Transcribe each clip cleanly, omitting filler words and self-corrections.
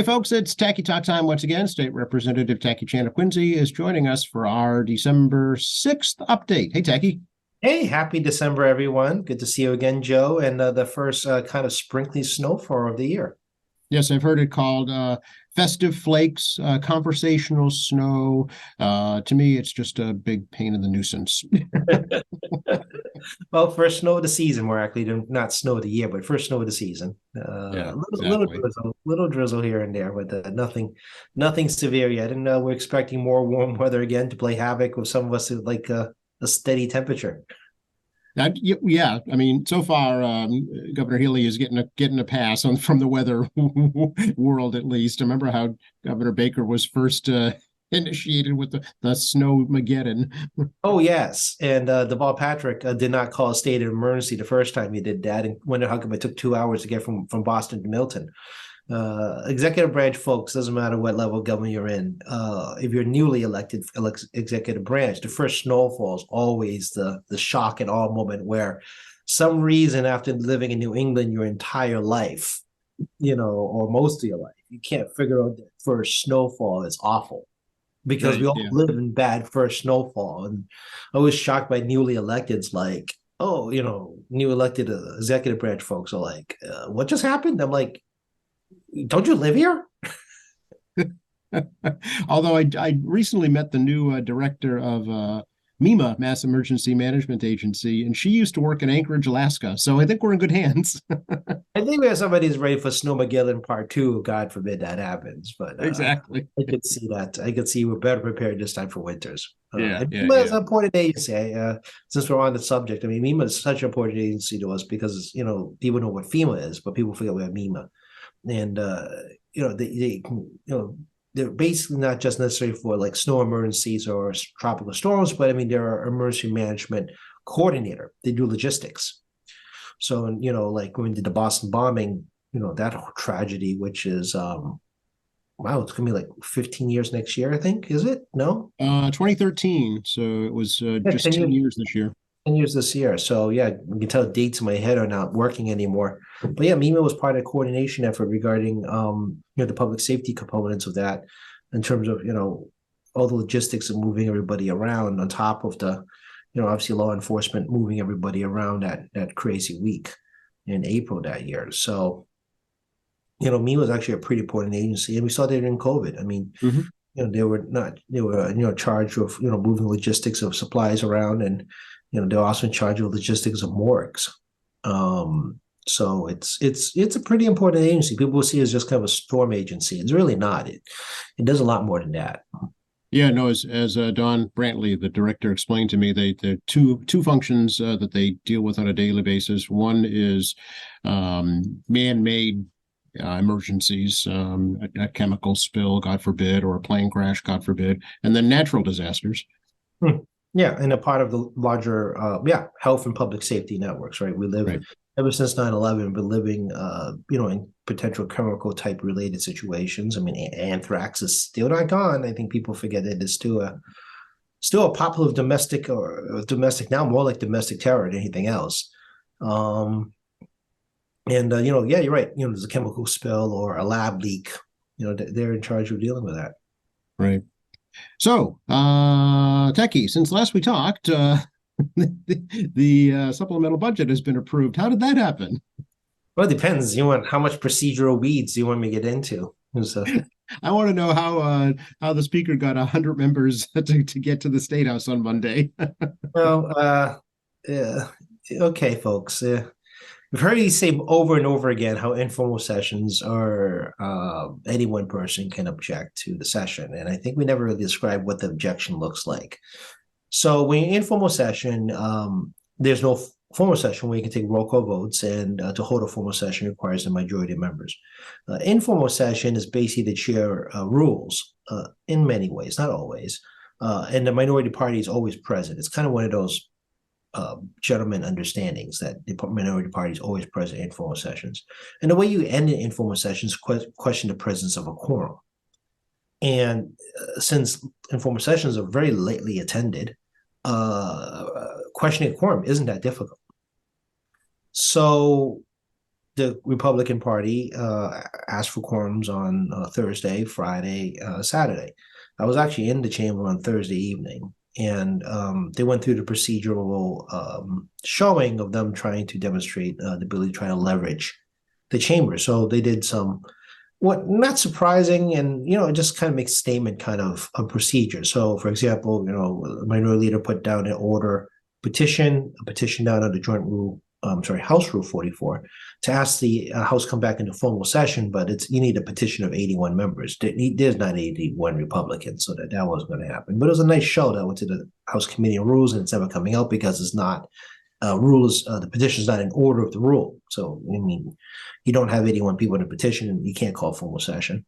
Hey, folks, it's Tacky Talk time once again. State Representative Tacky Chanaquincy is joining us for our December 6th update. Hey, Tacky. Hey, happy December, everyone. Good to see you again, Joe, and the first kind of sprinkly snowfall of the year. Yes, I've heard it called festive flakes, conversational snow. To me, it's just a big pain in the nuisance. Well, first snow of the season. We're actually not snow of the year, but first snow of the season. Yeah, Little exactly. little drizzle here and there, but nothing severe yet. And we're expecting more warm weather again to play havoc with some of us who like a steady temperature. Yeah, I mean, so far, Governor Healy is getting a pass on from the weather world at least. I remember how Governor Baker was first initiated with the snow Mageddon. Oh yes, and Deval Patrick did not call a state of emergency the first time he did that, and wondered how come it took 2 hours to get from Boston to Milton. Executive branch folks, doesn't matter what level of government you're in. If you're newly elected executive branch, the first snowfall is always the shock and awe moment where some reason after living in New England your entire life, or most of your life, you can't figure out that first snowfall is awful because we Right. all Yeah. live in bad first snowfall. And I was shocked by newly electeds like, oh, new elected executive branch folks are like, what just happened? I'm like, don't you live here? Although I recently met the new director of MEMA, Mass Emergency Management Agency, and she used to work in Anchorage, Alaska. So I think we're in good hands. I think we have somebody who's ready for Snowmageddon Part Two. God forbid that happens, but Exactly. I could see that. I could see we're better prepared this time for winters. Yeah, And yeah, MEMA is yeah. an important agency. Since we're on the subject, I mean, MEMA is such an important agency to us because people know what FEMA is, but people forget we have MEMA, and they're basically not just necessarily for like snow emergencies or tropical storms, but I mean they're emergency management coordinator. They do logistics. So, like when we did the Boston bombing, that whole tragedy, which is, wow, it's going to be like 15 years next year, I think. Is it? No? 2013. So it was Yeah, just 10 10 years, years this year. 10 years this year. So, yeah, you can tell dates in my head are not working anymore. But yeah, MEMA was part of the coordination effort regarding, the public safety components of that in terms of, all the logistics of moving everybody around on top of the, obviously law enforcement moving everybody around that crazy week in April that year. So, me was actually a pretty important agency, and we saw that in COVID. I mean, Hmm. they were charged with moving logistics of supplies around, and they're also in charge of logistics of morgues. So it's a pretty important agency. People will see it as just kind of a storm agency. It's really not. It does a lot more than that. Yeah, no, as Don Brantley, the director, explained to me, there are two functions that they deal with on a daily basis. One is man-made emergencies, a chemical spill, God forbid, or a plane crash, God forbid, and then natural disasters. Hmm. Yeah, and a part of the larger, health and public safety networks, right? We live Right. ever since 9/11, been living, in potential chemical type related situations. I mean, anthrax is still not gone. I think people forget it is still a popular domestic or domestic now, more like domestic terror than anything else. Um, and yeah, you're right. There's a chemical spill or a lab leak. They're in charge of dealing with that. Right. So, Techie, since last we talked, the supplemental budget has been approved. How did that happen? Well, it depends. You want how much procedural weeds do you want me to get into? So, I want to know how the speaker got 100 members to get to the State House on Monday. well, yeah, okay, folks. We've heard you say over and over again how informal sessions are any one person can object to the session, and I think we never really described what the objection looks like. So when you're in formal session, there's no formal session where you can take roll call votes, and to hold a formal session requires a majority of members. Informal session is basically the chair rules in many ways, not always, and the minority party is always present. It's kind of one of those gentlemen understandings that the minority party is always present in informal sessions. And the way you end an informal session is question the presence of a quorum. And since informal sessions are very lately attended, questioning a quorum isn't that difficult. So the Republican Party asked for quorums on Thursday, Friday, Saturday. I was actually in the chamber on Thursday evening, and they went through the procedural showing of them trying to demonstrate the ability to try to leverage the chamber. So they did some, what not surprising, and it just kind of makes statement kind of a procedure. So, for example, the minority leader put down an order a petition down under Joint Rule, House Rule 44, to ask the House come back into formal session, but you need a petition of 81 members. There's not 81 Republicans, so that wasn't going to happen. But it was a nice show that went to the House Committee on Rules, and it's never coming out because it's not rules. The petition is not in order of the rule. So, I mean, you don't have 81 people in a petition, and you can't call formal session.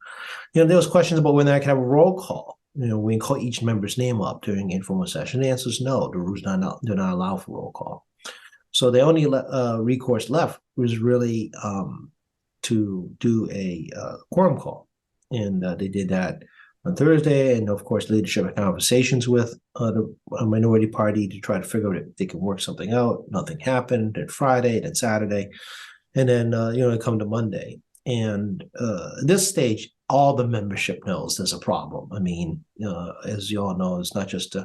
There was questions about whether I can have a roll call. We can call each member's name up during informal session. The answer is no. The rules do not allow for roll call. So the only recourse left was really to do a quorum call. And they did that on Thursday. And of course, leadership had conversations with the minority party to try to figure out if they could work something out. Nothing happened. Then Friday, then Saturday. And then, it come to Monday. And at this stage, all the membership knows there's a problem. I mean, as you all know, it's not just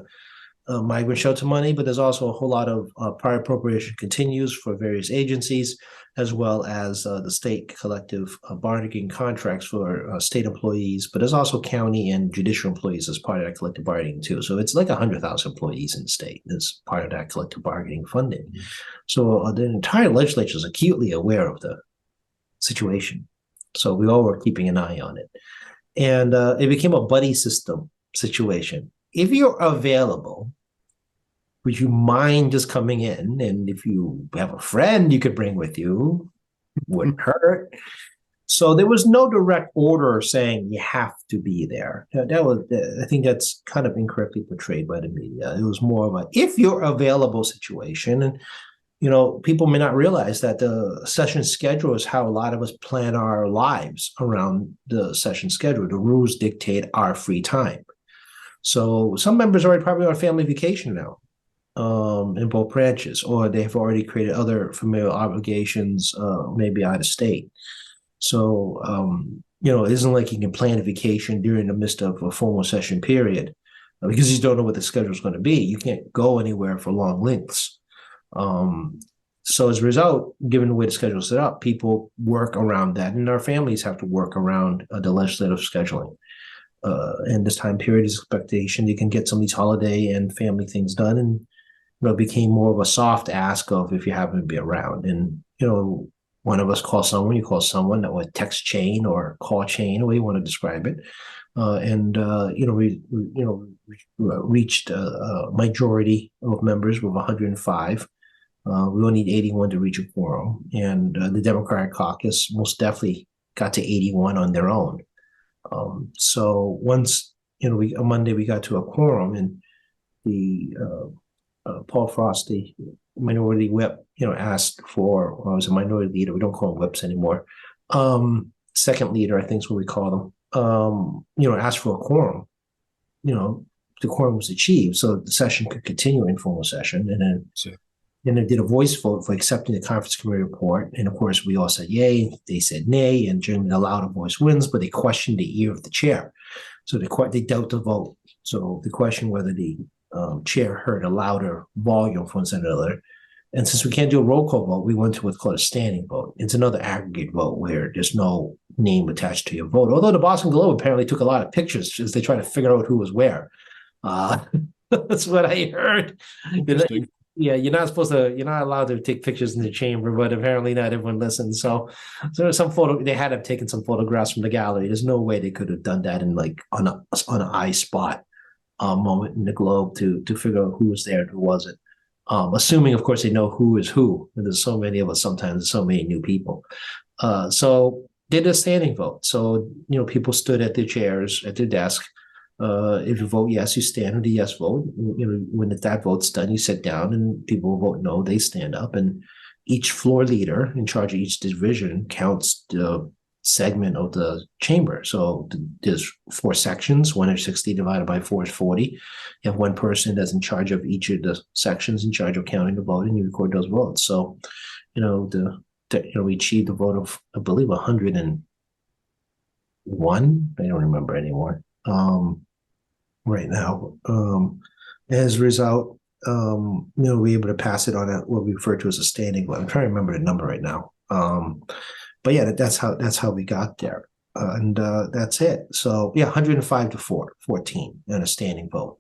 migrant shelter money, but there's also a whole lot of prior appropriation continues for various agencies, as well as the state collective bargaining contracts for state employees, but there's also county and judicial employees as part of that collective bargaining too. So it's like 100,000 employees in the state as part of that collective bargaining funding. Mm-hmm. So the entire legislature is acutely aware of the situation. So we all were keeping an eye on it. And it became a buddy system situation. If you're available, would you mind just coming in? And if you have a friend you could bring with you, wouldn't hurt. So there was no direct order saying you have to be there. That was, I think that's kind of incorrectly portrayed by the media. It was more of a if you're available situation. And, people may not realize that the session schedule is how a lot of us plan our lives around the session schedule. The rules dictate our free time. So some members are probably on family vacation now. In both branches, or they've already created other familial obligations, maybe out of state. So, it isn't like you can plan a vacation during the midst of a formal session period because you don't know what the schedule is going to be. You can't go anywhere for long lengths. So as a result, given the way the schedule is set up, people work around that, and our families have to work around the legislative scheduling. And this time period is expectation you can get some of these holiday and family things done, and it became more of a soft ask of if you happen to be around. And, one of us calls someone, you call someone, that was text chain or call chain, or you want to describe it. We reached a majority of members with 105. We only need 81 to reach a quorum. And the Democratic caucus most definitely got to 81 on their own. So once, on Monday we got to a quorum, and the Paul Frost, the minority whip, asked for, I was a minority leader. We don't call them whips anymore. Second leader, I think is what we call them. Asked for a quorum. The quorum was achieved, so the session could continue in formal session. And then they did a voice vote for accepting the conference committee report. And of course, we all said yay. They said nay, and generally the louder voice wins. But they questioned the ear of the chair, so they dealt the vote. So the question whether the chair heard a louder volume from one side or the other. And since we can't do a roll call vote, we went to what's called a standing vote. It's another aggregate vote where there's no name attached to your vote. Although the Boston Globe apparently took a lot of pictures as they try to figure out who was where. That's what I heard. Yeah, you're not allowed to take pictures in the chamber, but apparently not everyone listens. So there's some they had to have taken some photographs from the gallery. There's no way they could have done that in like on an eye spot moment in the Globe to figure out who was there and who wasn't. Assuming, of course, they know who is who. And there's so many of us sometimes, there's so many new people. So they did a standing vote. So, people stood at their chairs, at their desk. If you vote yes, you stand with the yes vote. When that vote's done, you sit down, and people who vote no, they stand up. And each floor leader in charge of each division counts the segment of the chamber. So there's 4 sections. 1 is 60 divided by 4 is 40. You have one person that's in charge of each of the sections, in charge of counting the vote, and you record those votes. So, the we achieved a vote of, I believe, 101. I don't remember anymore. Right now, as a result, we were able to pass it on what we refer to as a standing vote. I'm trying to remember the number right now. But yeah, that's how we got there, and that's it. So yeah, 105 to 14 in a standing vote.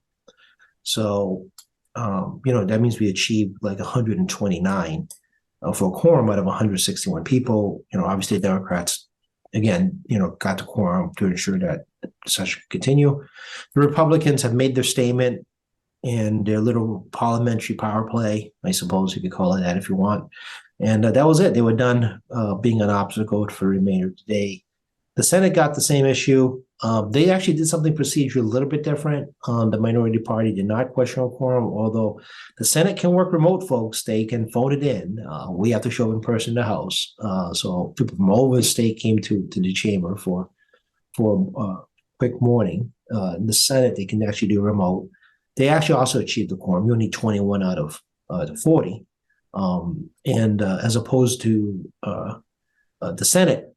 So that means we achieved like 129 for a quorum out of 161 people. Obviously, Democrats again, got the quorum to ensure that the session could continue. The Republicans have made their statement and their little parliamentary power play, I suppose you could call it that if you want. And that was it. They were done being an obstacle for the remainder of the day. The Senate got the same issue. They actually did something procedurally a little bit different. The minority party did not question a quorum, although the Senate can work remote, folks. They can vote it in. We have to show up in person in the House. So people from all over the state came to the chamber for quick morning. In the Senate, they can actually do remote. They actually also achieved the quorum. You need 21 out of the 40. And as opposed to the Senate,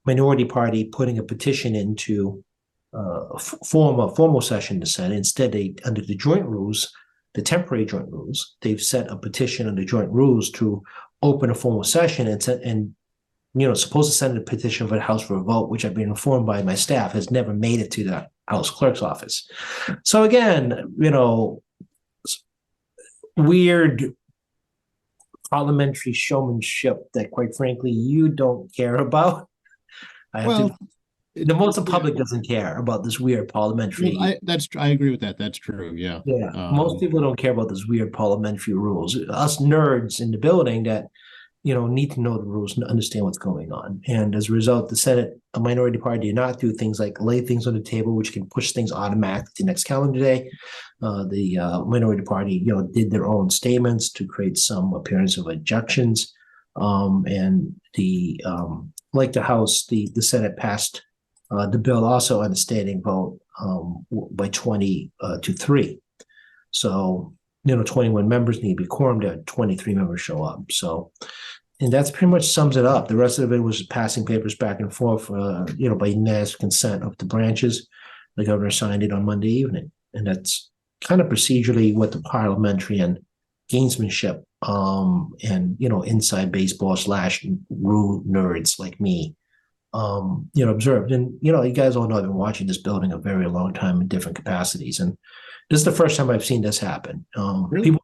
minority party putting a petition into form a formal session to Senate. Instead, they, under the joint rules, the temporary joint rules, they've set a petition under joint rules to open a formal session and suppose to send a petition for the House for a vote, which I've been informed by my staff has never made it to the House Clerk's office. So again, weird parliamentary showmanship that, quite frankly, you don't care about. The most of the public doesn't care about this weird parliamentary. I agree with that. That's true. Yeah. Yeah. Most people don't care about this weird parliamentary rules. Us nerds in the building that need to know the rules and understand what's going on. And as a result, the Senate, a minority party, did not do things like lay things on the table, which can push things automatically to the next calendar day. The minority party, did their own statements to create some appearance of objections. And like the House, the Senate passed the bill also on a standing vote by 20 to 3. So 21 members need to be quorumed, there 23 members show up. So, and that's pretty much sums it up. The rest of it was passing papers back and forth, by unanimous consent of the branches. The governor signed it on Monday evening. And that's kind of procedurally what the parliamentary and gamesmanship and, inside baseball / rule nerds like me, observed. And, you guys all know I've been watching this building a very long time in different capacities. And this is the first time I've seen this happen. Really?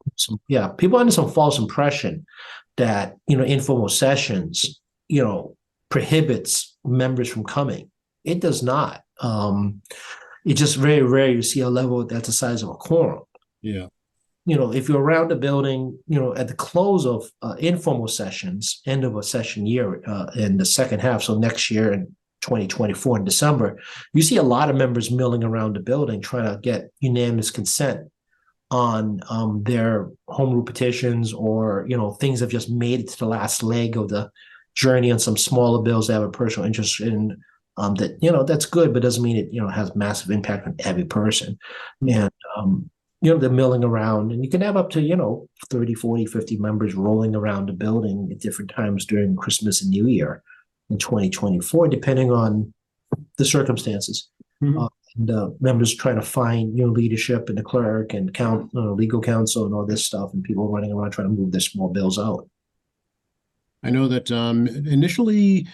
People under some false impression that, informal sessions, prohibits members from coming. It does not. It's just very rare you see a level that's the size of a quorum. Yeah. If you're around the building, at the close of informal sessions, end of a session year in the second half, so next year in 2024 in December, you see a lot of members milling around the building trying to get unanimous consent on their home rule petitions or, things that have just made it to the last leg of the journey on some smaller bills they have a personal interest in. That's good, but doesn't mean it, has massive impact on every person. And, they're milling around, and you can have up to, 30, 40, 50 members rolling around the building at different times during Christmas and New Year in 2024, depending on the circumstances. Mm-hmm. And members trying to find, leadership and the clerk and legal counsel and all this stuff, and people running around trying to move their small bills out. I know that initially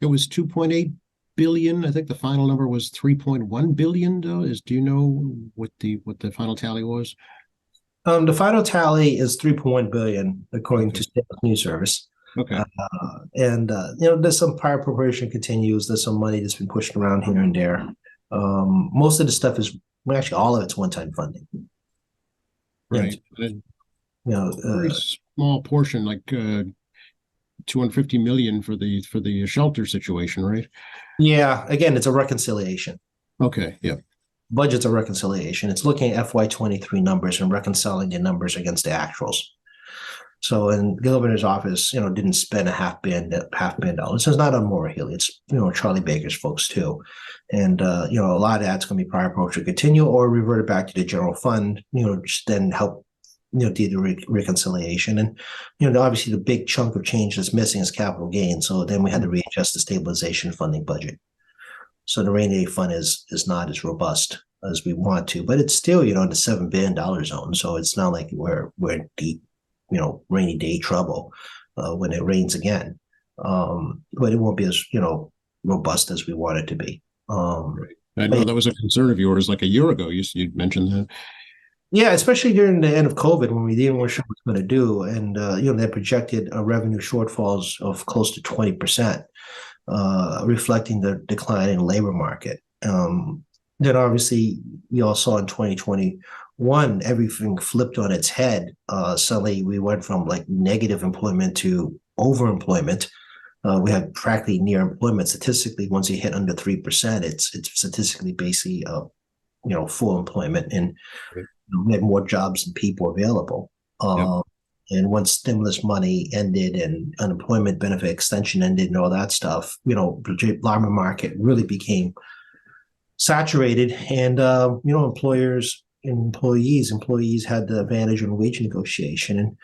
it was 2.8 billion. I think the final number was 3.1 billion. Though, do you know what the final tally was? The final tally is 3.1 billion, according to State News Service. Okay. There's some prior appropriation continues. There's some money that's been pushed around here and there. Most of the stuff is actually all of it's one-time funding. Right. Very small portion, like 250 million for the shelter situation, right? Yeah. Again, it's a reconciliation. Okay. Yeah. Budget's a reconciliation. It's looking at FY23 numbers and reconciling the numbers against the actuals. So, and the governor's office, didn't spend a $500 million. So it's not on Maura Healey. It's, Charlie Baker's folks too. And, a lot of that's going to be prior approach to continue or revert it back to the general fund, just then help did the reconciliation. And, obviously the big chunk of change that's missing is capital gain. So then we had to readjust the stabilization funding budget. So the rainy day fund is not as robust as we want to, but it's still, in the $7 billion zone. So it's not like we're in deep, rainy day trouble when it rains again. But it won't be as, robust as we want it to be. Right. I know that was a concern of yours like a year ago. You mentioned that. Yeah, especially during the end of COVID when we didn't know what it was going to do. And, they projected revenue shortfalls of close to 20%, reflecting the decline in the labor market. Then obviously we all saw in 2021, everything flipped on its head. Suddenly we went from like negative employment to overemployment. We had practically near employment. Statistically, once you hit under 3%, it's statistically basically full employment, and we had more jobs than people available. Yep. And once stimulus money ended and unemployment benefit extension ended and all that stuff, the labor market really became saturated. And employers and employees had the advantage on wage negotiation, and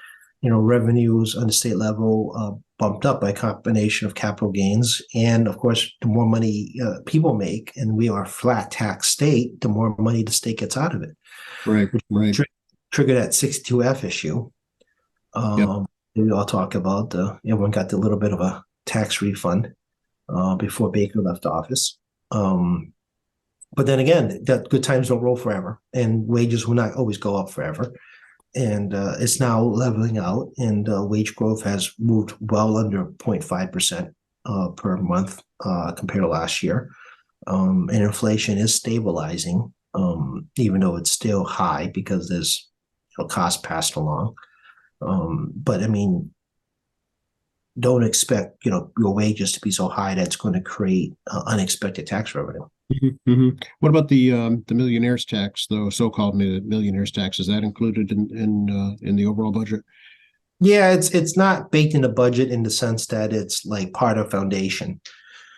revenues on the state level bumped up by a combination of capital gains. And of course, the more money people make, and we are a flat tax state, the more money the state gets out of it. Right. Trigger that 62F issue. We all talk about everyone got a little bit of a tax refund before Baker left office. But then again, that good times don't roll forever, and wages will not always go up forever. And it's now leveling out, and wage growth has moved well under 0.5% per month compared to last year. And inflation is stabilizing, even though it's still high because there's cost passed along. But I mean, don't expect your wages to be so high that's going to create unexpected tax revenue. What about the millionaires tax, though, so-called millionaires tax? Is that included in the overall budget? Yeah, it's not baked in the budget in the sense that it's like part of foundation,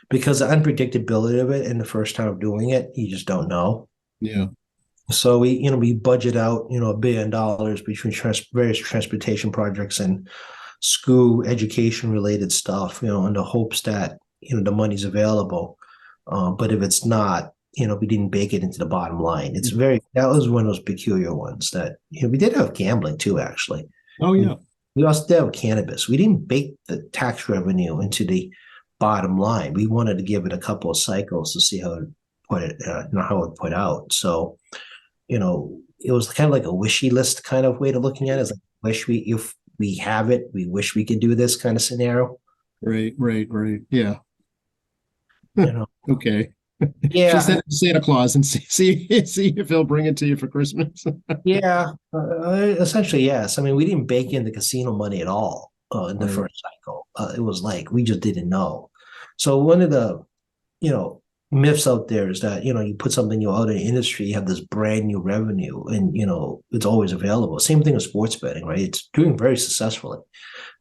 because the unpredictability of it in the first time of doing it, you just don't know. Yeah. So we budget out $1 billion between various transportation projects and school education related stuff, in the hopes that the money's available. But if it's not, we didn't bake it into the bottom line. That was one of those peculiar ones that we did have gambling too, actually. Oh yeah. We also did have cannabis. We didn't bake the tax revenue into the bottom line. We wanted to give it a couple of cycles to see how it put out. So, it was kind of like a wishy list kind of way to looking at it. It's like, if we have it, we wish we could do this kind of scenario. Right. Yeah. Okay. Yeah. Just send it to Santa Claus and see if he'll bring it to you for Christmas. Yeah. Essentially, yes. I mean, we didn't bake in the casino money at all in the first cycle. It was like we just didn't know. So one of the, myths out there is that, you put something out in the industry, you have this brand new revenue, and, it's always available. Same thing with sports betting, right? It's doing very successfully.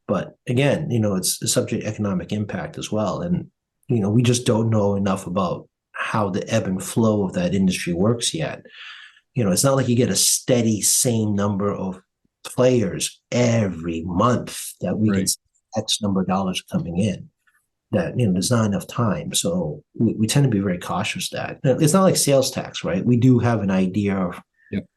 But again, it's subject to economic impact as well. And, we just don't know enough about how the ebb and flow of that industry works yet. It's not like you get a steady same number of players every month that we get X number of dollars coming in. That there's not enough time, so we tend to be very cautious. That it's not like sales tax, right? We do have an idea of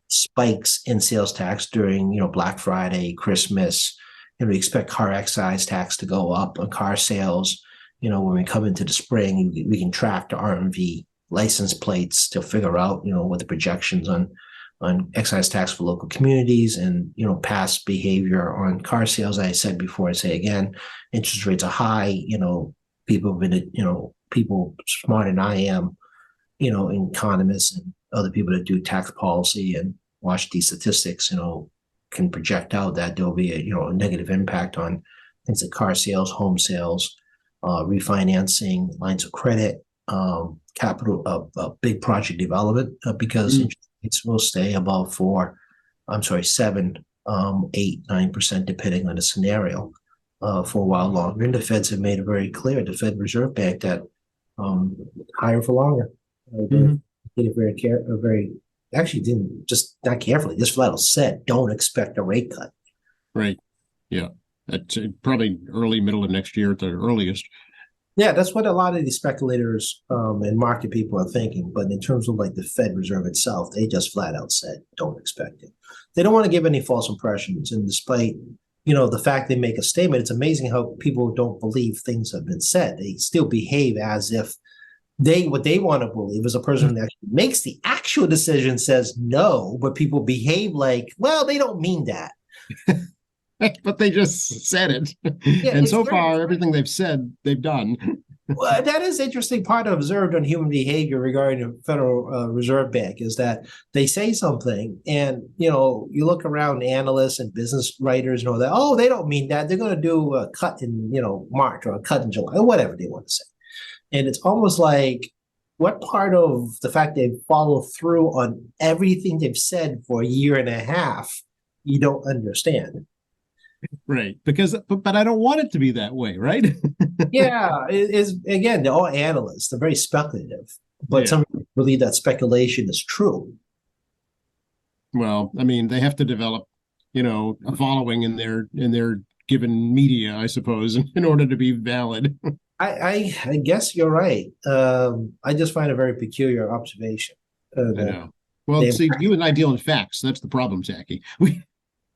spikes in sales tax during Black Friday, Christmas, and we expect car excise tax to go up on car sales. When we come into the spring, we can track the RMV license plates to figure out what the projections on excise tax for local communities and past behavior on car sales. I said before, I say again, interest rates are high. People have been, people smarter than I am, economists and other people that do tax policy and watch these statistics, can project out that there'll be a negative impact on things like car sales, home sales, refinancing, lines of credit, capital, big project development, because interest rates will stay above 7, 8, 9%, depending on the scenario. For a while longer, and the Feds have made it very clear, the Fed Reserve Bank, that higher for longer. They very actually didn't, just not carefully, just flat out said, don't expect a rate cut. Right. Yeah. That's probably early, middle of next year at the earliest. Yeah, that's what a lot of these speculators and market people are thinking. But in terms of like the Fed Reserve itself, they just flat out said, don't expect it. They don't want to give any false impressions. And despite, the fact they make a statement, it's amazing how people don't believe things have been said. They still behave as if what they want to believe is a person that actually makes the actual decision says no, but people behave like, well, they don't mean that. But they just said it. Yeah, And it's so very far, everything they've said, they've done. Well, that is interesting part observed on human behavior regarding the Federal Reserve Bank is that they say something, and you look around analysts and business writers and all that. Oh, they don't mean that. They're going to do a cut in March or a cut in July or whatever they want to say. And it's almost like, what part of the fact they follow through on everything they've said for a year and a half you don't understand? Right. But I don't want it to be that way, right? Yeah, it is, again, they're all analysts. They're very speculative, but Yeah. some people believe that speculation is true. Well, I mean, they have to develop, a following in their given media, I suppose, in order to be valid. I guess you're right. I just find a very peculiar observation. I know. Well, they- see, you and I deal in facts. That's the problem, Jackie. We're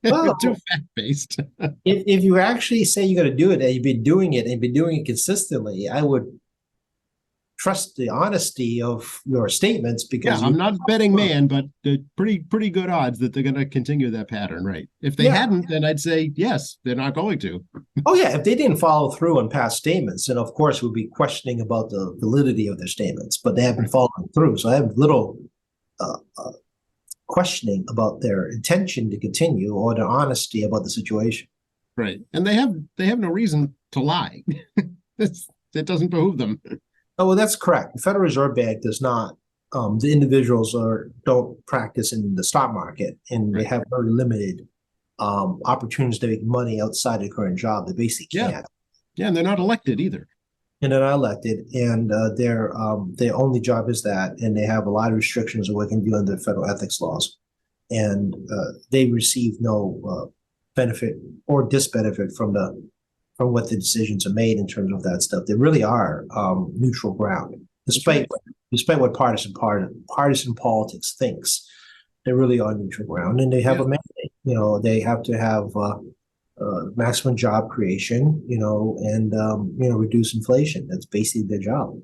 Well, too fact-based. if you actually say you're going to do it and you've been doing it and been doing it consistently, I would trust the honesty of your statements because Yeah, I'm not betting man, but pretty good odds that they're going to continue that pattern, right? If they Yeah. hadn't, then I'd say yes, they're not going to. Oh yeah, if they didn't follow through on past statements, then of course we'd be questioning about the validity of their statements. But they have been following through, so I have little questioning about their intention to continue or their honesty about the situation. Right. And they have no reason to lie. It doesn't behoove them. Oh, well, that's correct. The Federal Reserve Bank does not. The individuals don't practice in the stock market, and they Right. have very limited opportunities to make money outside of the current job. They basically Yeah. can't. Yeah, and they're not elected either. And they're not elected, and their only job is that, and they have a lot of restrictions on what they can do under federal ethics laws, and they receive no benefit or disbenefit from what the decisions are made in terms of that stuff. They really are neutral ground, despite what partisan politics thinks. They really are neutral ground, and they have a mandate. They have to have maximum job creation, and reduce inflation. That's basically their job.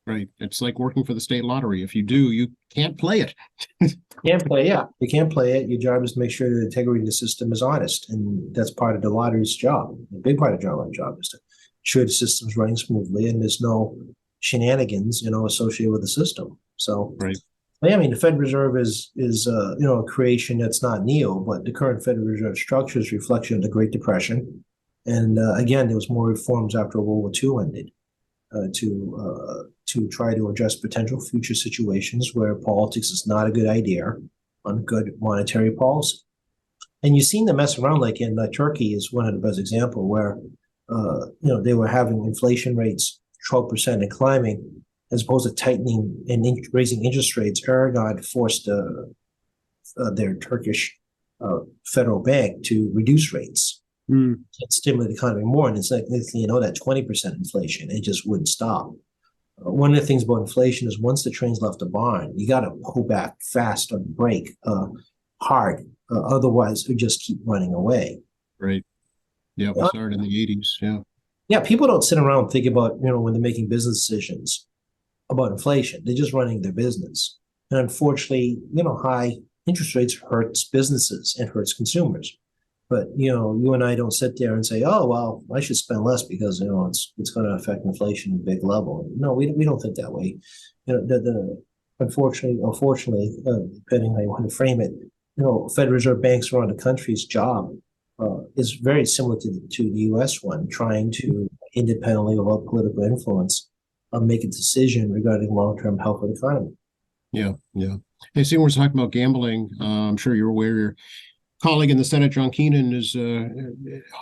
Right. It's like working for the state lottery. If you do, you can't play it. Can't play, yeah. You can't play it. Your job is to make sure the integrity of the system is honest, and that's part of the lottery's job. A big part of the job is to ensure the system's running smoothly and there's no shenanigans, associated with the system. So, Right. I mean, the Federal Reserve is a creation that's not new, but the current Federal Reserve structure is a reflection of the Great Depression. And again, there was more reforms after World War II ended to try to address potential future situations where politics is not a good idea on good monetary policy. And you've seen them mess around, like in Turkey is one of the best example where they were having inflation rates 12% and climbing, as opposed to tightening and raising interest rates. Erdogan forced their Turkish federal bank to reduce rates and stimulate the economy more. And it's like, that 20% inflation, it just wouldn't stop. One of the things about inflation is once the train's left the barn, you got to pull back fast on the brake hard. Otherwise, it would just keep running away. Right. Yeah, we started in the 80s. Yeah. Yeah, people don't sit around and think about, when they're making business decisions about inflation. They're just running their business. And unfortunately, high interest rates hurts businesses and hurts consumers. But, you and I don't sit there and say, oh, well, I should spend less because, it's going to affect inflation at a big level. No, we don't think that way. Unfortunately, or fortunately, depending on how you want to frame it, Federal Reserve banks around the country's job is very similar to the U.S. one, trying to independently without political influence make a decision regarding long-term health of the economy. Yeah, yeah. Hey, see, we're talking about gambling. I'm sure you're aware your colleague in the Senate, John Keenan, is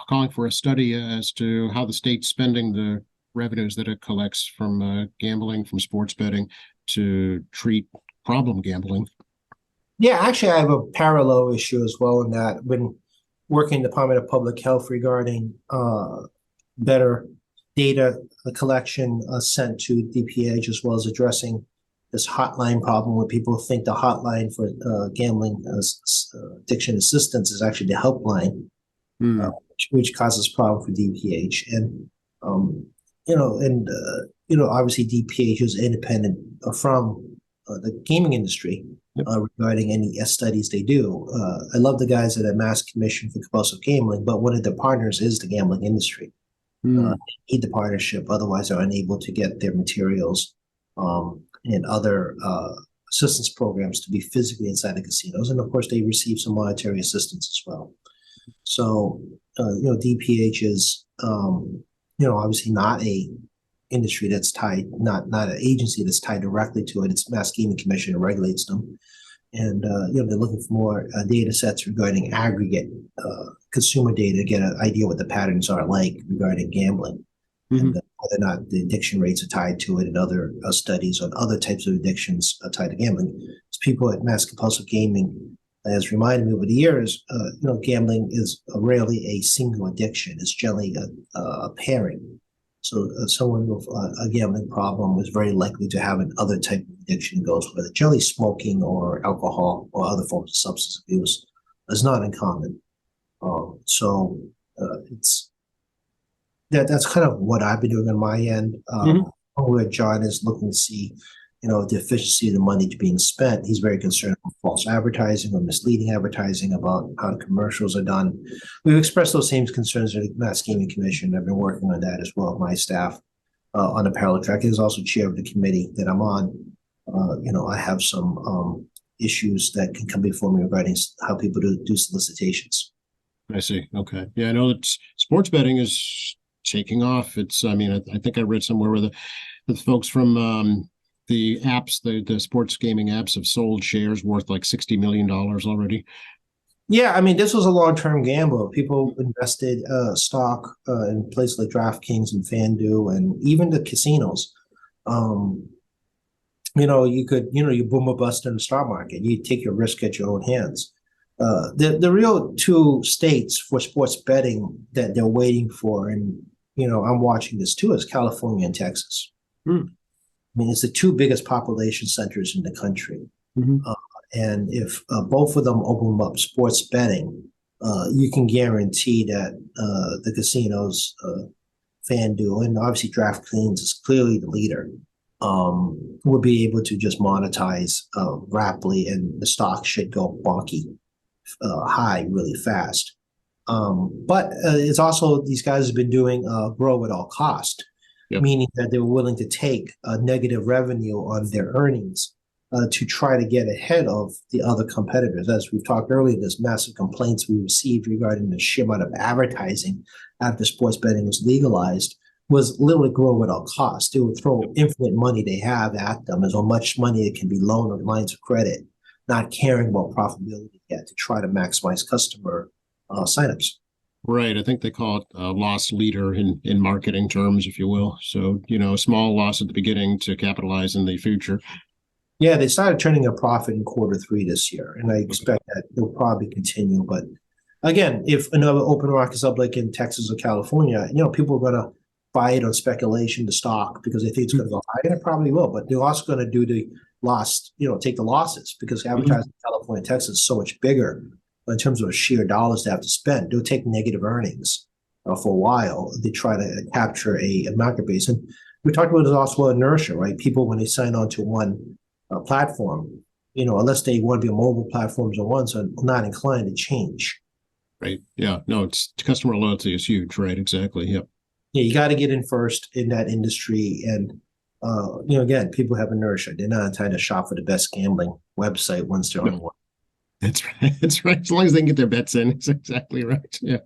calling for a study as to how the state's spending the revenues that it collects from gambling, from sports betting, to treat problem gambling. Yeah, actually, I have a parallel issue as well in that when working in the Department of Public Health regarding better data collection sent to DPH, as well as addressing this hotline problem where people think the hotline for gambling addiction assistance is actually the helpline, Hmm. which causes problem for DPH. And um, obviously DPH is independent from the gaming industry Yep. regarding any studies they do. I love the guys at the Mass Commission for Compulsive Gambling, but one of their partners is the gambling industry. Hmm. Need the partnership, otherwise they're unable to get their materials and other assistance programs to be physically inside the casinos. And of course, they receive some monetary assistance as well. So, DPH is, obviously not a industry that's tied, not an agency that's tied directly to it. It's Mass Gaming Commission that regulates them. And, they're looking for more data sets regarding aggregate consumer data to get an idea what the patterns are like regarding gambling and whether or not the addiction rates are tied to it and other studies on other types of addictions tied to gambling. As people at Mass Compulsive Gaming has reminded me over the years, gambling is rarely a single addiction. It's generally a pairing. So someone with a gambling problem is very likely to have another type of addiction goes with it. Generally, smoking or alcohol or other forms of substance abuse is not uncommon. So it's that's kind of what I've been doing on my end. Where John is looking to see, the efficiency of the money being spent. He's very concerned about false advertising or misleading advertising about how the commercials are done. We've expressed those same concerns at the Mass Gaming Commission. I've been working on that as well. My staff on the parallel track is also chair of the committee that I'm on. I have some issues that can come before me regarding how people do solicitations. I see. Okay. Yeah, I know that sports betting is taking off. I think I read somewhere where the folks from the apps, the sports gaming apps have sold shares worth like $60 million already. Yeah, I mean, this was a long-term gamble. People invested stock in places like DraftKings and FanDuel and even the casinos. You boom or bust in the stock market. You take your risk at your own hands. The real two states for sports betting that they're waiting for, and I'm watching this too, is California and Texas. I mean, it's the two biggest population centers in the country. And if both of them open up sports betting, you can guarantee that the casinos, FanDuel, and obviously DraftKings is clearly the leader, will be able to just monetize rapidly, and the stock should go bonky high really fast. But it's also these guys have been doing grow at all cost, meaning that they were willing to take a negative revenue on their earnings to try to get ahead of the other competitors. As we've talked earlier, there's massive complaints we received regarding the sheer amount of advertising after sports betting was legalized was literally grow at all costs. They would throw infinite money they have at them, as much money that can be loaned on lines of credit, not caring about profitability yet to try to maximize customer signups. Right. I think they call it a loss leader in marketing terms, if you will. So, a small loss at the beginning to capitalize in the future. Yeah, they started turning a profit in Q3 this year, and I expect that it'll probably continue. But again, if another open market is up like in Texas or California, people are going to buy it on speculation, the stock, because they think it's going to go high, and it probably will. But they're also going to do the loss, take the losses, because advertising in California and Texas is so much bigger in terms of sheer dollars they have to spend. They'll take negative earnings for a while. They try to capture a market base. And we talked about it also inertia, right? People, when they sign on to one platform, unless they want to be a mobile platforms or ones, are not inclined to change. Right. Yeah. No, it's customer loyalty is huge. Right. Exactly. Yep. Yeah, you got to get in first in that industry. And, again, people have inertia. They're not trying to shop for the best gambling website once they're on one. That's right. That's right. As long as they can get their bets in, it's exactly right. Yeah.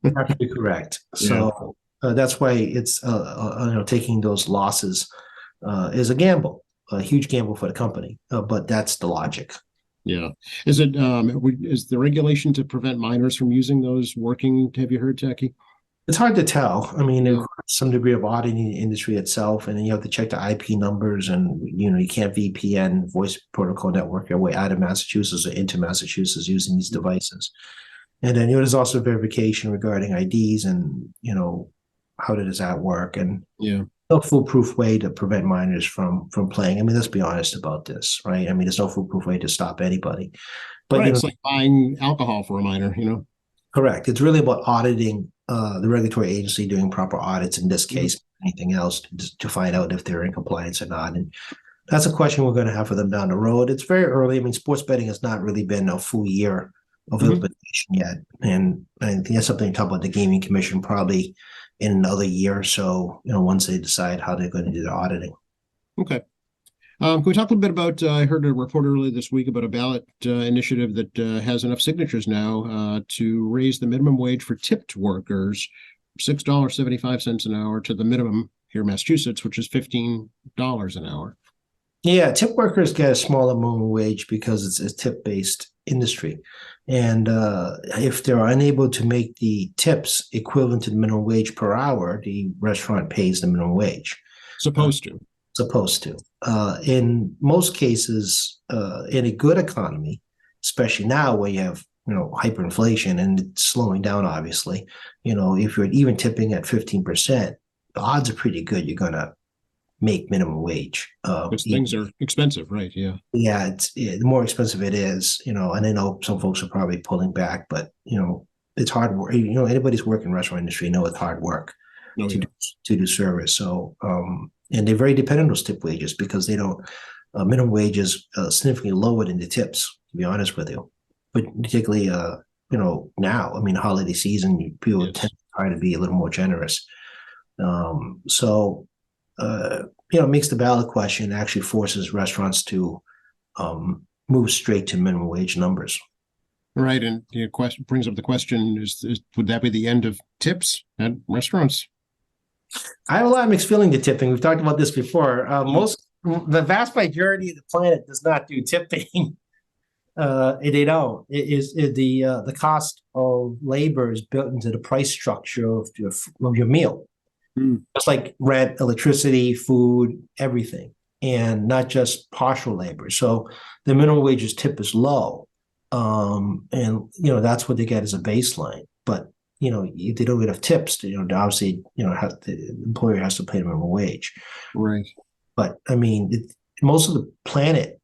Absolutely correct. So that's why it's, taking those losses is a gamble. A huge gamble for the company, but that's the logic. Yeah. Is it is the regulation to prevent minors from using those working? Have you heard, Jackie? It's hard to tell. I mean, there's some degree of auditing the industry itself, and then you have to check the IP numbers, and you can't VPN voice protocol network your way out of Massachusetts or into Massachusetts using these devices. And then there's also verification regarding IDs, and how does that work? And Yeah. no foolproof way to prevent minors from playing. I mean, let's be honest about this, right? I mean, there's no foolproof way to stop anybody. But Right. It's like buying alcohol for a minor, correct. It's really about auditing the regulatory agency doing proper audits in this case, anything else to find out if they're in compliance or not. And that's a question we're going to have for them down the road. It's very early. I mean, sports betting has not really been a full year of implementation yet. And I think that's something to talk about the Gaming Commission probably in another year or so, once they decide how they're going to do their auditing. Okay. Can we talk a little bit about, I heard a report earlier this week about a ballot initiative that has enough signatures now to raise the minimum wage for tipped workers, $6.75 an hour to the minimum here in Massachusetts, which is $15 an hour. Yeah, tip workers get a smaller minimum wage because it's a tip-based industry. And if they're unable to make the tips equivalent to the minimum wage per hour, the restaurant pays the minimum wage. Supposed to. In most cases, in a good economy, especially now where you have hyperinflation and it's slowing down, obviously, if you're even tipping at 15%, the odds are pretty good you're gonna make minimum wage. Because things are expensive, right? Yeah. Yeah, the more expensive it is, and I know some folks are probably pulling back, but it's hard work. Anybody's working in the restaurant industry know it's hard work to do service. So and they're very dependent on those tip wages because they don't minimum wages significantly lower than the tips, to be honest with you. But particularly now, I mean, holiday season, people tend to try to be a little more generous. It makes the ballot question actually forces restaurants to move straight to minimum wage numbers. Right, and the question brings up the question: is would that be the end of tips at restaurants? I have a lot of mixed feeling to tipping. We've talked about this before. The vast majority of the planet does not do tipping. They don't. The cost of labor is built into the price structure of your meal. Just like rent, electricity, food, everything, and not just partial labor. So the minimum wages tip is low, and that's what they get as a baseline. But if they don't get enough tips, obviously the employer has to pay the minimum wage. Right. But I mean, most of the planet,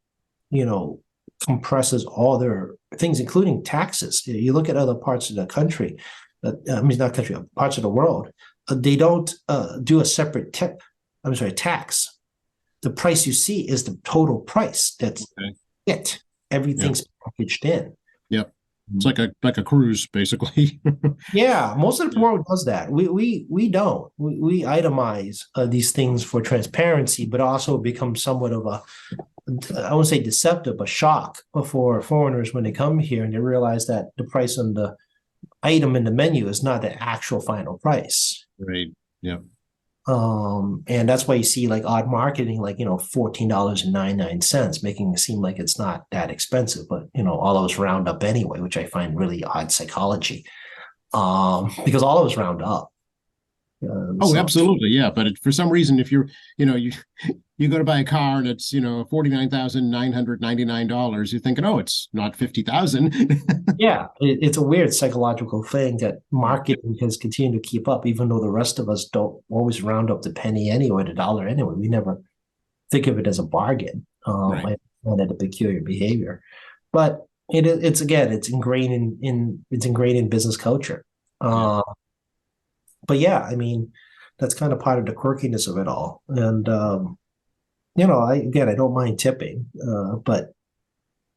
compresses all their things, including taxes. You look at other parts of the country, parts of the world. They don't do a separate tax. The price you see is the total price. That's it. Everything's packaged in. Yep. It's like a cruise, basically. Yeah, most of the world does that. We don't. We itemize these things for transparency, but also become somewhat of I won't say deceptive, but shock for foreigners when they come here and they realize that the price on the item in the menu is not the actual final price. Right. Yeah. And that's why you see like odd marketing, like $14.99, making it seem like it's not that expensive, but all of us round up anyway, which I find really odd psychology. Because all of us round up. Absolutely, yeah. But for some reason, if you go to buy a car and it's $49,999, you're thinking, oh, it's not $50,000. Yeah, it's a weird psychological thing that marketing has continued to keep up, even though the rest of us don't always round up the penny anyway, the dollar anyway. We never think of it as a bargain. Right. And a peculiar behavior, but it's ingrained in business culture. But yeah, I mean, that's kind of part of the quirkiness of it all. And, I don't mind tipping, but,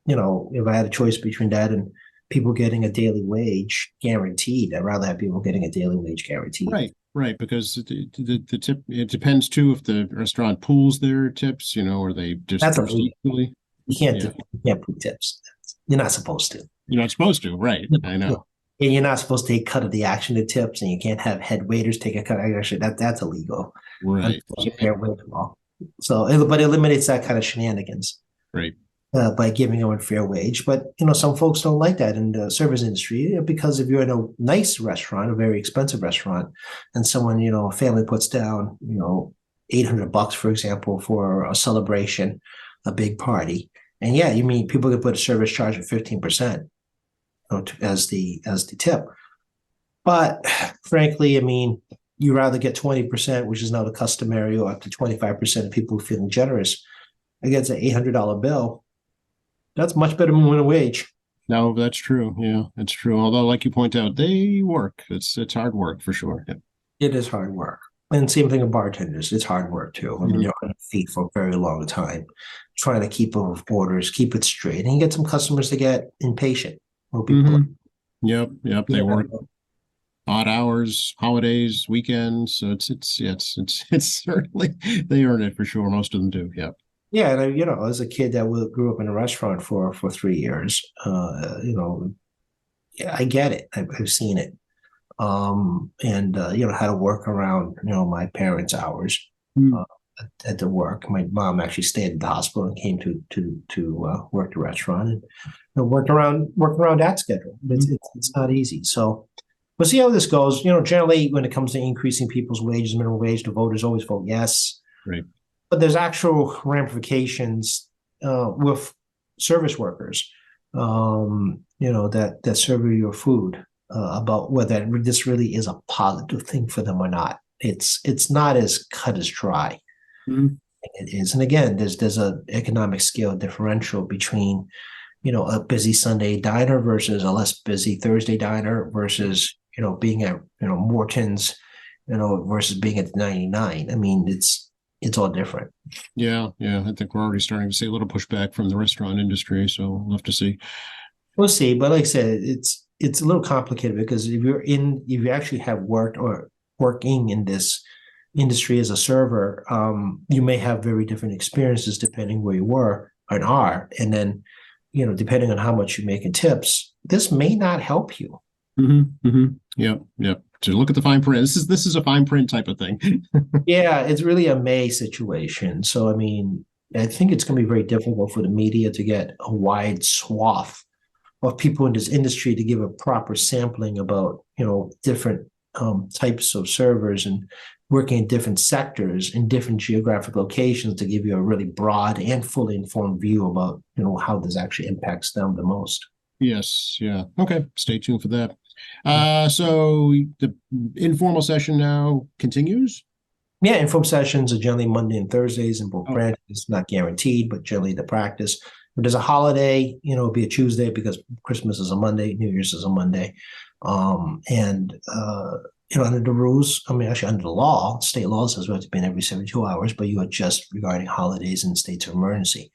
if I had a choice between that and people getting a daily wage guaranteed, I'd rather have people getting a daily wage guaranteed. Right. Because the tip, it depends too if the restaurant pools their tips, or they just That's equally. You can't pool tips. You're not supposed to. You're not supposed to, right? I know. And you're not supposed to take cut of the action of tips, and you can't have head waiters take a cut. Actually, that's illegal. Right. So, but it eliminates that kind of shenanigans. Right. by giving them a fair wage. But some folks don't like that in the service industry, because if you're in a nice restaurant, a very expensive restaurant, and someone, a family puts down, $800, for example, for a celebration, a big party, and yeah, you mean people could put a service charge of 15%, as the tip. But frankly, I mean, you rather get 20%, which is now the customary, or up to 25% of people feeling generous against an $800 bill. That's much better than minimum wage. No, that's true. Yeah, it's true. Although, like you point out, they work. It's hard work for sure. Yeah. It is hard work. And same thing with bartenders. It's hard work too. I mean, you're on your feet for a very long time, trying to keep up with orders, keep it straight. And you get some customers that get impatient. Yep. They work odd hours, holidays, weekends. So it's certainly, they earn it for sure. Most of them do. Yep. Yeah, and as a kid that grew up in a restaurant for 3 years, yeah, I get it. I've seen it, and how to work around my parents' hours at the work. My mom actually stayed at the hospital and came to work the restaurant, and work around that schedule. It's not easy. So we'll see how this goes. Generally, when it comes to increasing people's wages, minimum wage, the voters always vote yes. Right. But there's actual ramifications with service workers, that serve you your food, about whether this really is a positive thing for them or not. It's not as cut as dry. It is, and again, there's a economic scale differential between, a busy Sunday diner versus a less busy Thursday diner versus being at Morton's, versus being at 99. I mean, it's all different. Yeah. I think we're already starting to see a little pushback from the restaurant industry, so we'll have to see. We'll see, but like I said, it's a little complicated, because if you actually have worked or working in this industry as a server, you may have very different experiences depending where you were and are, and then depending on how much you make in tips, this may not help you. Yep. To look at the fine print. This is a fine print type of thing. Yeah, it's really a May situation. So I mean, I think it's going to be very difficult for the media to get a wide swath of people in this industry to give a proper sampling about different types of servers and working in different sectors in different geographic locations, to give you a really broad and fully informed view about how this actually impacts them the most. Yes. Yeah. Okay. Stay tuned for that. So the informal session now continues? Yeah, informal sessions are generally Monday and Thursdays in both branches. It's not guaranteed, but generally the practice. If there's a holiday, it'll be a Tuesday, because Christmas is a Monday, New Year's is a Monday. Under the rules, actually under the law, state law says we have to be in every 72 hours, but you adjust regarding holidays and states of emergency.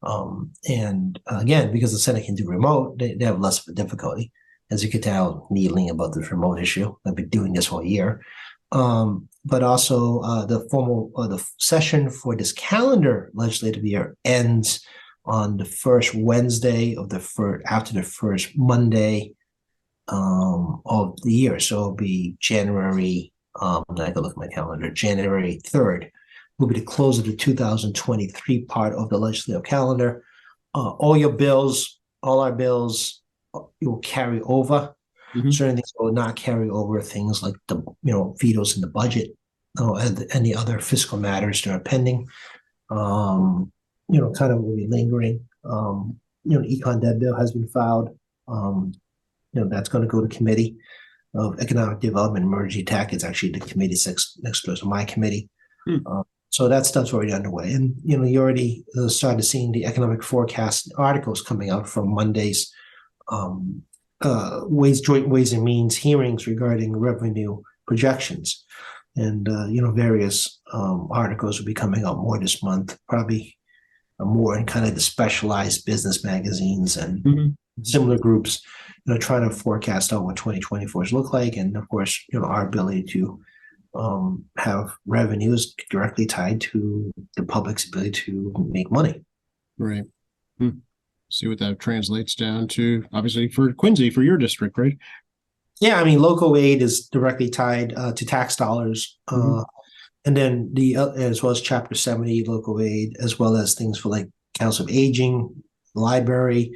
Again, because the Senate can do remote, they have less of a difficulty. As you can tell, needling about this remote issue. I've been doing this all year. But also the session for this calendar legislative year ends on the first Wednesday of after the first Monday of the year. So it'll be January, I can look at my calendar, January 3rd will be the close of the 2023 part of the legislative calendar. All our bills, it will carry over. Certain things will not carry over, things like the vetoes in the budget, and any other fiscal matters that are pending. Kind of will be lingering. Econ debt bill has been filed. That's going to go to committee of economic development, emergency tax. It's actually the committee next to my committee. So that stuff's already underway, and you already started seeing the economic forecast articles coming out from Monday's joint ways and means hearings regarding revenue projections, and various articles will be coming out more this month, probably more in kind of the specialized business magazines and similar groups, trying to forecast out what 2024s look like, and of course, our ability to have revenues directly tied to the public's ability to make money. Right. See what that translates down to, obviously, for Quincy, for your district, right? Yeah, local aid is directly tied to tax dollars, and then as well as Chapter 70 local aid, as well as things for like Council of Aging, library,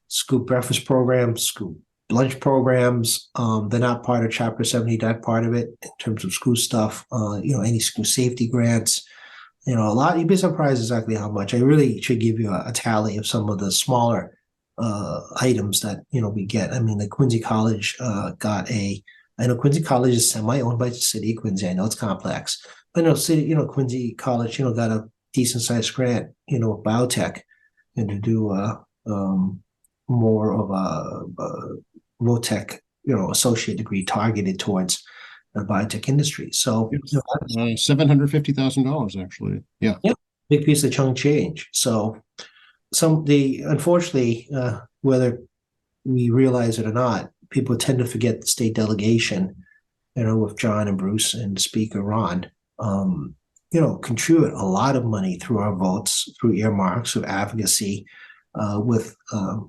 school breakfast programs, school lunch programs. They're not part of Chapter 70, that part of it in terms of school stuff. Any school safety grants. A lot. You'd be surprised exactly how much. I really should give you a tally of some of the smaller items that we get. I mean, the Quincy College got a. I know Quincy College is semi-owned by the city of Quincy. I know it's complex, but Quincy College, got a decent sized grant, biotech, and to do more of a Rotech, associate degree targeted towards the biotech industry. So $750,000 actually. Yeah. Yeah, big piece of chunk change. So unfortunately, whether we realize it or not, people tend to forget the state delegation, with John and Bruce and Speaker Ron, contribute a lot of money through our votes, through earmarks, through advocacy, with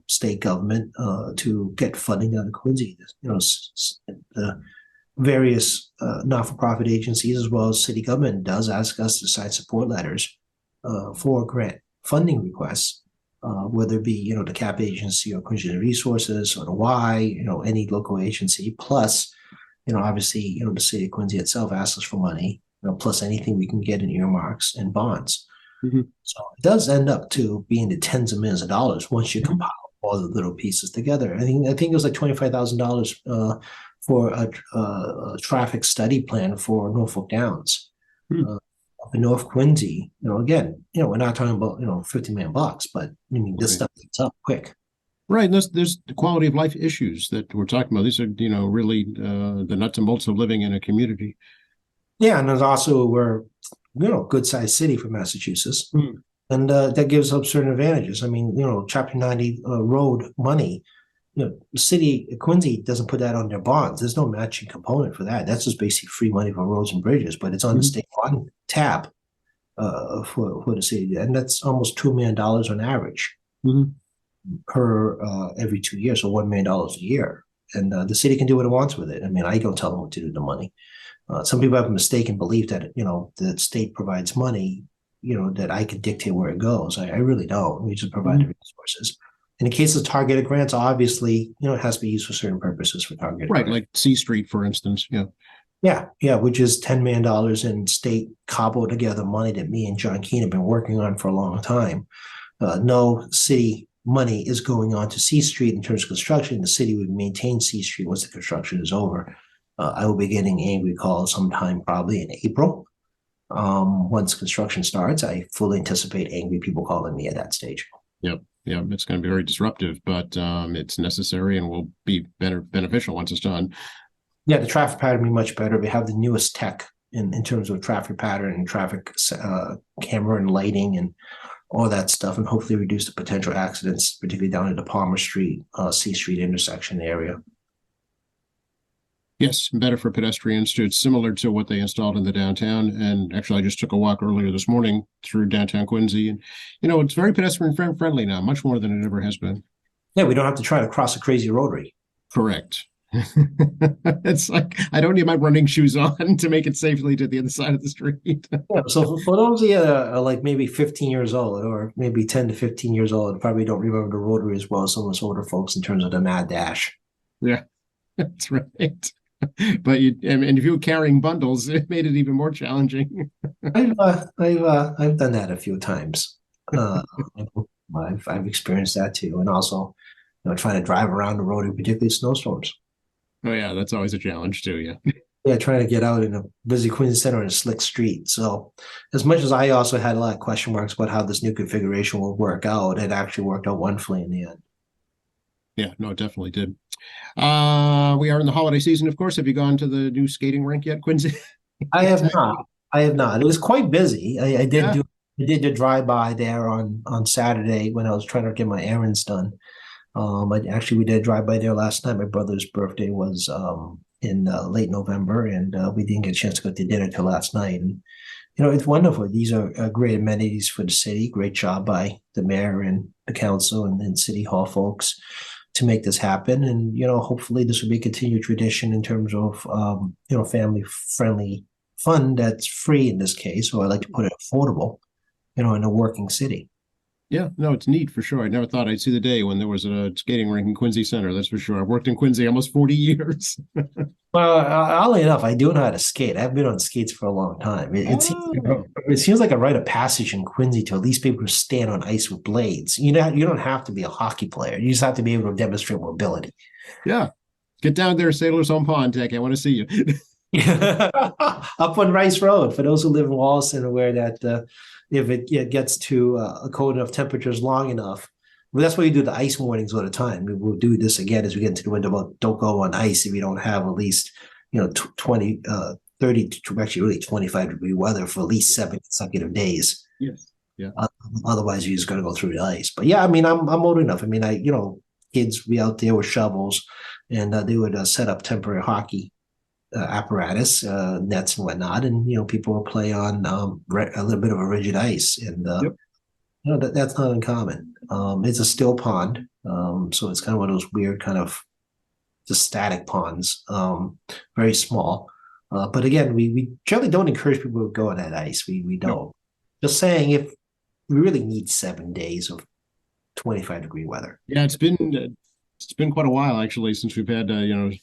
state government to get funding out of Quincy. The various not-for-profit agencies as well as city government does ask us to sign support letters for grant funding requests, whether it be the CAP agency or Quincy Resources or the Y, any local agency. Plus, obviously, the city of Quincy itself asks us for money, plus anything we can get in earmarks and bonds. Mm-hmm. So it does end up to being the tens of millions of dollars once you compile all the little pieces together. I think it was like $25,000 for a traffic study plan for Norfolk Downs. Up in North Quincy, again, we're not talking about $50 million, but I mean this stuff gets up quick. Right, and there's the quality of life issues that we're talking about. These are really the nuts and bolts of living in a community. Yeah, and there's also we're good sized city for Massachusetts, and that gives up certain advantages. I mean, Chapter 90 road money. The city of Quincy doesn't put that on their bonds. There's no matching component for that. That's just basically free money for roads and bridges, but it's on the state fund tab for the city, and that's almost $2 million on average per every 2 years, so $1 million a year. And the city can do what it wants with it. I mean, I don't tell them what to do with the money. Some people have a mistaken belief that the state provides money, that I can dictate where it goes. I really don't. We just provide the resources. In the case of targeted grants, obviously, it has to be used for certain purposes for targeted right, grants. like C Street, for instance. Yeah, which is $10 million in state cobbled together money that me and John Keane have been working on for a long time. No city money is going on to C Street in terms of construction. The city would maintain C Street once the construction is over. I will be getting angry calls sometime probably in April. Once construction starts, I fully anticipate angry people calling me at that stage. Yep. Yeah, it's going to be very disruptive, but it's necessary and will be beneficial once it's done. Yeah, the traffic pattern will be much better. We have the newest tech in terms of traffic pattern and traffic camera and lighting and all that stuff, and hopefully reduce the potential accidents, particularly down at the Palmer Street, C Street intersection area. Yes, better for pedestrians too. It's similar to what they installed in the downtown. And actually, I just took a walk earlier this morning through downtown Quincy, and it's very pedestrian friendly now, much more than it ever has been. Yeah, we don't have to try to cross a crazy rotary. Correct. It's like I don't need my running shoes on to make it safely to the other side of the street. Yeah, so for those of you that are like maybe 15 years old or maybe 10 to 15 years old, probably don't remember the rotary as well as some of us older folks in terms of the mad dash. Yeah, that's right. But if you were carrying bundles, it made it even more challenging. I've done that a few times. I've experienced that too, and also trying to drive around the road, particularly snowstorms. Oh yeah, that's always a challenge too. Yeah. Yeah, trying to get out in a busy Quincy Center in a slick street. So, as much as I also had a lot of question marks about how this new configuration will work out, it actually worked out wonderfully in the end. Yeah, no, it definitely did. We are in the holiday season, of course. Have you gone to the new skating rink yet, Quincy? I have not. It was quite busy. I did the drive-by there on Saturday when I was trying to get my errands done. We did drive by there last night. My brother's birthday was in late November, and we didn't get a chance to go to dinner till last night. And it's wonderful. These are great amenities for the city. Great job by the mayor and the council and city hall folks to make this happen. And hopefully this will be a continued tradition in terms of family friendly fun that's free in this case, or I like to put it affordable, in a working city. Yeah, no, it's neat for sure. I never thought I'd see the day when there was a skating rink in Quincy Center. That's for sure. I've worked in Quincy almost 40 years. Well, oddly enough, I do know how to skate. I've been on skates for a long time. Oh, It seems like a rite of passage in Quincy to at least be able to stand on ice with blades. You don't have to be a hockey player. You just have to be able to demonstrate mobility. yeah. Get down there, Sailor's Home Pond, Tech. I want to see you. Up on Rice Road, for those who live in Wallaston, aware that if it gets to a cold enough temperatures long enough, well, that's why we do the ice mornings all the time. We'll do this again as we get into the winter, but don't go on ice if you don't have at least 20, 30 to actually really 25-degree weather for at least 7 consecutive days. Yes. Yeah. Otherwise, you're just going to go through the ice. But yeah, I mean, I'm old enough. I mean, kids be out there with shovels, and they would set up temporary hockey apparatus, nets and whatnot, and people will play on a little bit of a rigid ice, and Yep. that's not uncommon. It's a still pond, so it's kind of one of those weird kind of just static ponds, very small. But again, we generally don't encourage people to go on that ice. We don't. Just saying, if we really need 7 days of 25-degree weather. Yeah, it's been quite a while actually since we've had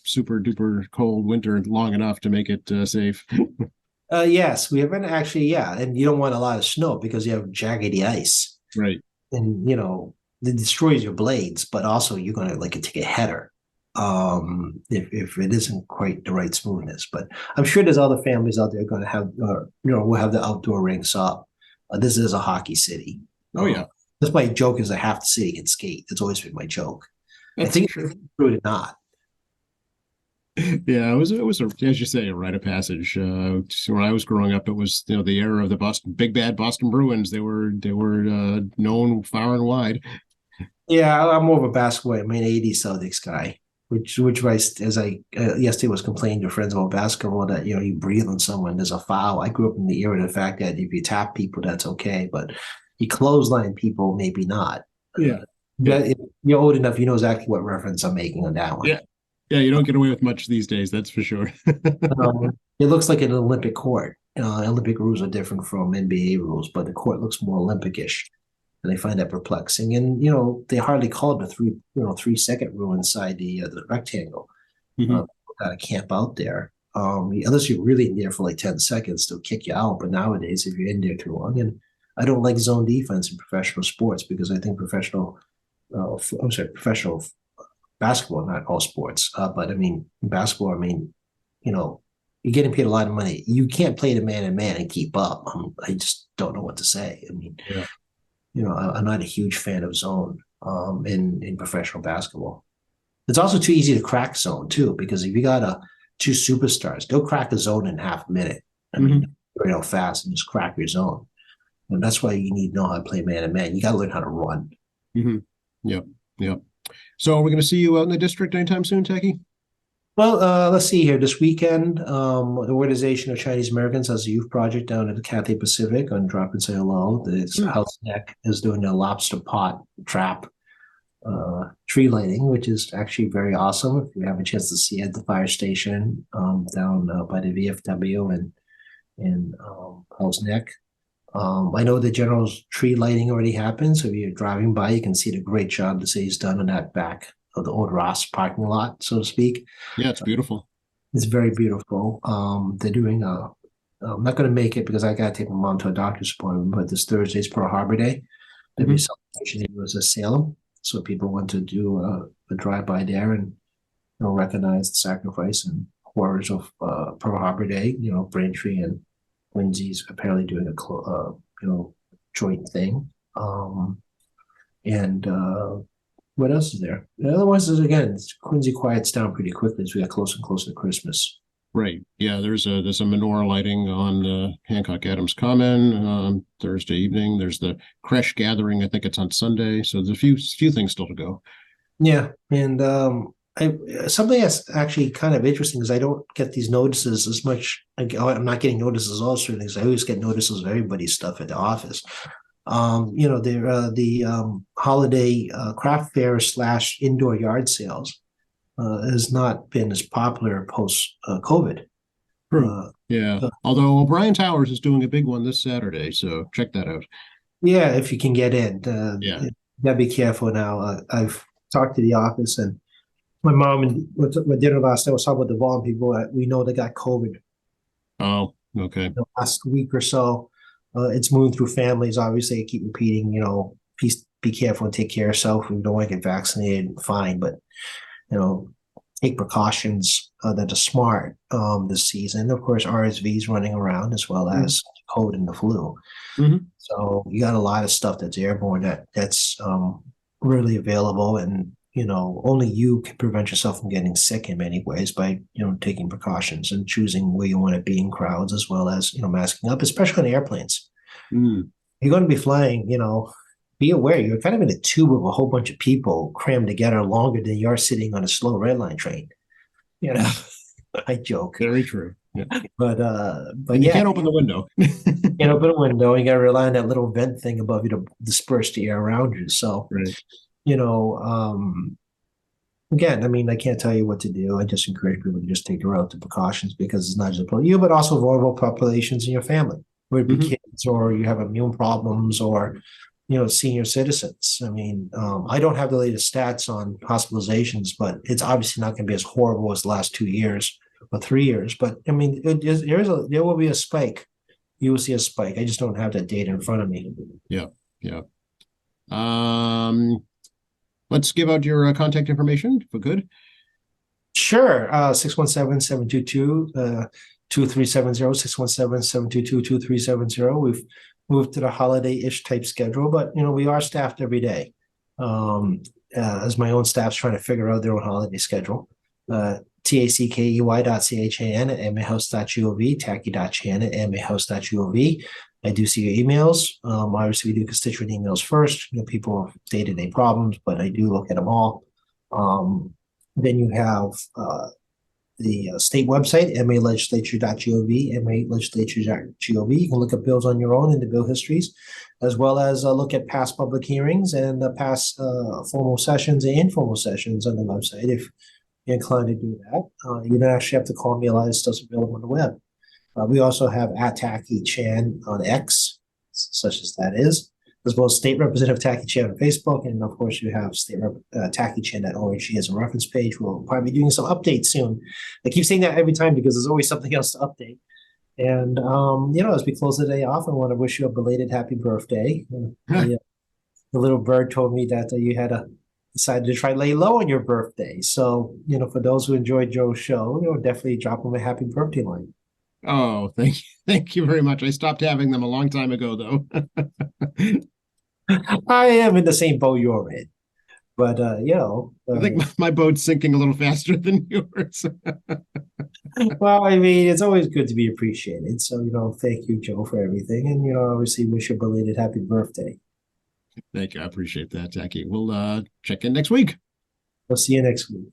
super duper cold winter long enough to make it safe. Yes, we haven't actually, yeah, and you don't want a lot of snow because you have jaggedy ice. Right. And it destroys your blades, but also you're going to like take a header if it isn't quite the right smoothness. But I'm sure there's other families out there going to have will have the outdoor rinks up. This is a hockey city. Oh yeah. That's my joke is that half the city can skate. That's always been my joke. That's I think true. it's true or not. Yeah, it was as you say, a rite of passage. So when I was growing up, it was the era of the big bad Boston Bruins. They were known far and wide. Yeah, I'm more of a basketball. I mean, '80s Celtics guy, which as I yesterday was complaining to friends about basketball that you breathe on someone, there's a foul. I grew up in the era of the fact that if you tap people, that's okay, but you clothesline people, maybe not. Yeah. If you're old enough, you know exactly what reference I'm making on that one. Yeah. Yeah, you don't get away with much these days, that's for sure. It looks like an Olympic court. Olympic rules are different from NBA rules, but the court looks more Olympic-ish. And I find that perplexing. And they hardly call it a 3-second rule inside the rectangle. Mhm. Got to camp out there. Unless you're really in there for like 10 seconds, they'll kick you out. But nowadays, if you're in there too long, and I don't like zone defense in professional sports because I think professional basketball, not all sports, but I mean basketball. I mean, you're getting paid a lot of money. You can't play the man and man and keep up. I just don't know what to say. I mean, Yeah. I'm not a huge fan of zone in professional basketball. It's also too easy to crack zone too, because if you got two superstars, they'll crack a zone in half a minute. I mean, fast and just crack your zone. And that's why you need to know how to play man to man. You got to learn how to run. Mm-hmm. Yep. Yep. So are we going to see you out in the district anytime soon, Techie? Well, let's see here. This weekend, the Organization of Chinese Americans has a youth project down at the Cathay Pacific on Drop and Say Hello. The House Neck is doing a lobster pot trap tree lighting, which is actually very awesome. If you have a chance to see it at the fire station down by the VFW and House Neck. I know the general tree lighting already happened, so if you're driving by, you can see the great job the city's done on that back of the old Ross parking lot, so to speak. Yeah, it's beautiful. It's very beautiful. They're doing I'm not going to make it because I got to take my mom to a doctor's appointment, but this Thursday's Pearl Harbor Day. There'll be a celebration here. It was a Salem, so people want to do a drive-by there and recognize the sacrifice and horrors of Pearl Harbor Day. Braintree and Quincy's apparently doing a joint thing. And what else is there? Otherwise, again, Quincy quiets down pretty quickly as we get closer and closer to Christmas. Right. Yeah, there's a menorah lighting on Hancock Adams Common on Thursday evening. There's the creche gathering. I think it's on Sunday. So there's a few things still to go. Yeah, and something that's actually kind of interesting is I don't get these notices as much. I'm not getting notices all certain things. I always get notices of everybody's stuff at the office. The holiday craft fair / indoor yard sales has not been as popular post COVID. True. Yeah. Although O'Brien Towers is doing a big one this Saturday, so check that out. Yeah, if you can get in, Yeah. you gotta be careful now. I've talked to the office, and my mom and with dinner last night was talking about the Vaughan people that we know that got COVID Oh, okay. the last week or so. It's moving through families. Obviously, I keep repeating, please be careful and take care of yourself. If you don't want to get vaccinated, fine, but you know, take precautions that are smart this season. Of course, RSV is running around as well as cold and the flu. Mm-hmm. So you got a lot of stuff that's airborne that's really available, and only you can prevent yourself from getting sick in many ways by taking precautions and choosing where you want to be in crowds, as well as masking up, especially on airplanes. Mm. You're going to be flying, be aware you're kind of in a tube of a whole bunch of people crammed together longer than you're sitting on a slow red line train. You know, I joke, Very true. Yeah. but And you yeah, can't open the window. open a window. You got to rely on that little vent thing above you to disperse the air around you. So, Right. you know, um, again, I mean, I can't tell you what to do. I just encourage people to just take the relative precautions, because it's not just about you, but also vulnerable populations in your family, whether it be Mhm. kids, or you have immune problems, or senior citizens. I mean, I don't have the latest stats on hospitalizations, but it's obviously not going to be as horrible as the last 2 years or 3 years. But I mean, there will be a spike. You will see a spike. I just don't have that data in front of me. Yeah. Yeah. Um, let's give out your contact information if we could. Sure. 617-722-2370, 617-722-2370. We've moved to the holiday-ish type schedule, but we are staffed every day. As my own staff's trying to figure out their own holiday schedule. tackey.mahouse.gov, tacky.chan@mahouse.gov. I do see your emails. Obviously, we do constituent emails first. People have day-to-day problems, but I do look at them all. Then you have the state website, malegislature.gov, malegislature.gov. You can look up bills on your own in the bill histories, as well as look at past public hearings and past formal sessions and informal sessions on the website if you're inclined to do that. You don't actually have to call me. A lot of stuff's available on the web. We also have @Tacky Chan on X, such as that is, as well as State Representative Tacky Chan on Facebook. And of course, you have State Rep TackyChan.org as a reference page. We'll probably be doing some updates soon. I keep saying that every time because there's always something else to update. And, as we close the day off, I want to wish you a belated happy birthday. The little bird told me that you had decided to try lay low on your birthday. So, for those who enjoyed Joe's show, definitely drop him a happy birthday line. Oh, thank you very much. I stopped having them a long time ago, though. I am in the same boat you're in, but I think my boat's sinking a little faster than yours. well, I mean, it's always good to be appreciated. So, thank you, Joe, for everything, and obviously wish you a belated happy birthday. Thank you. I appreciate that, Tacky. We'll check in next week. We'll see you next week.